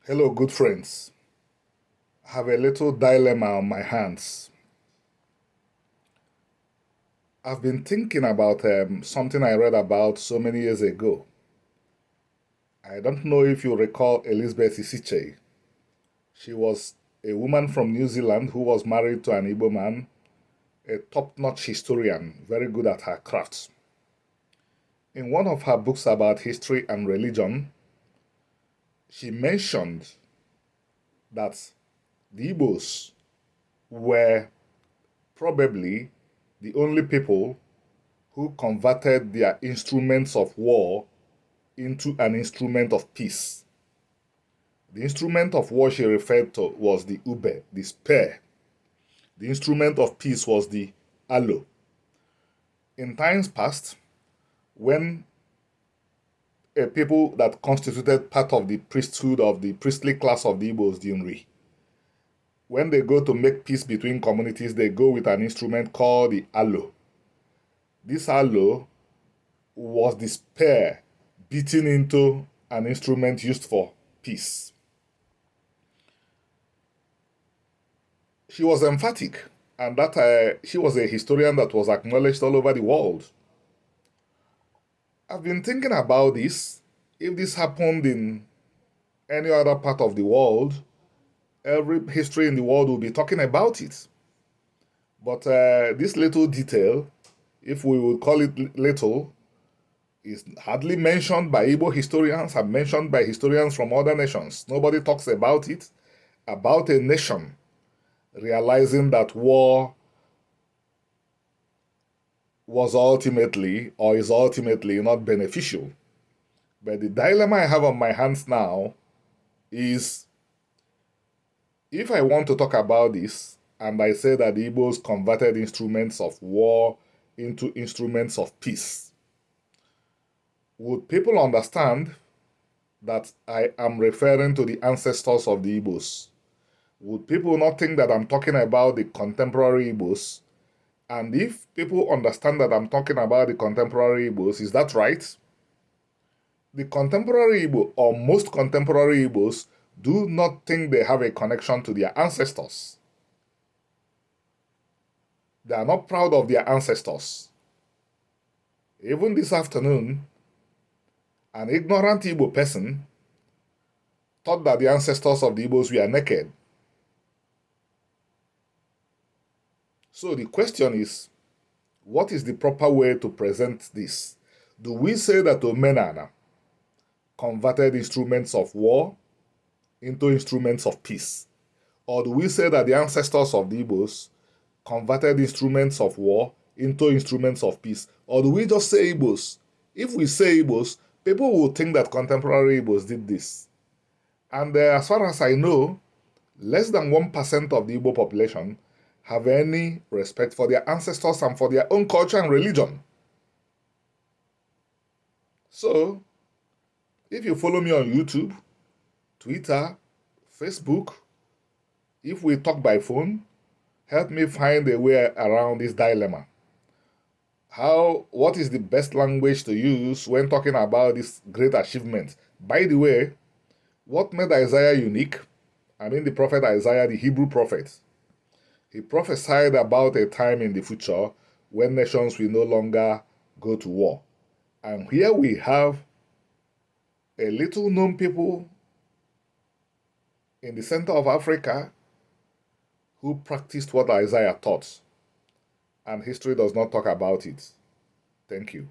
Hello, good friends. I have a little dilemma on my hands. I've been thinking about something I read about so many years ago. I don't know if you recall Elizabeth Isichei. She was a woman from New Zealand who was married to an Igbo man, a top-notch historian, very good at her crafts. In one of her books about history and religion, she mentioned that the Igbos were probably the only people who converted their instruments of war into an instrument of peace. The instrument of war she referred to was the ube, the spear. The instrument of peace was the aloe. In times past, when a people that constituted part of the priesthood of the priestly class of the Igbos, the Unri, when they go to make peace between communities, they go with an instrument called the aloe. This aloe was the spear beaten into an instrument used for peace. She was emphatic, and that she was a historian that was acknowledged all over the world. I've been thinking about this. If this happened in any other part of the world, every history in the world will be talking about it. But this little detail, if we would call it little, is hardly mentioned by Igbo historians and mentioned by historians from other nations. Nobody talks about it, about a nation realizing that war was ultimately or is ultimately not beneficial. But the dilemma I have on my hands now is if I want to talk about this and I say that the Igbos converted instruments of war into instruments of peace, would people understand that I am referring to the ancestors of the Igbos? Would people not think that I'm talking about the contemporary Igbos? And if people understand that I'm talking about the contemporary Igbos, is that right? The contemporary Igbo, or most contemporary Igbos, do not think they have a connection to their ancestors. They are not proud of their ancestors. Even this afternoon, an ignorant Igbo person thought that the ancestors of the Igbos were naked. So the question is, what is the proper way to present this? Do we say that Omenana converted instruments of war into instruments of peace? Or do we say that the ancestors of the Igbos converted instruments of war into instruments of peace? Or do we just say Igbos? If we say Igbos, people will think that contemporary Igbos did this. And as far as I know, less than 1% of the Igbo population have any respect for their ancestors and for their own culture and religion. So, if you follow me on YouTube, Twitter, Facebook, if we talk by phone, help me find a way around this dilemma. What is the best language to use when talking about this great achievement? By the way, what made Isaiah unique? I mean the prophet Isaiah, the Hebrew prophet. He prophesied about a time in the future when nations will no longer go to war. And here we have a little known people in the center of Africa who practiced what Isaiah taught. And history does not talk about it. Thank you.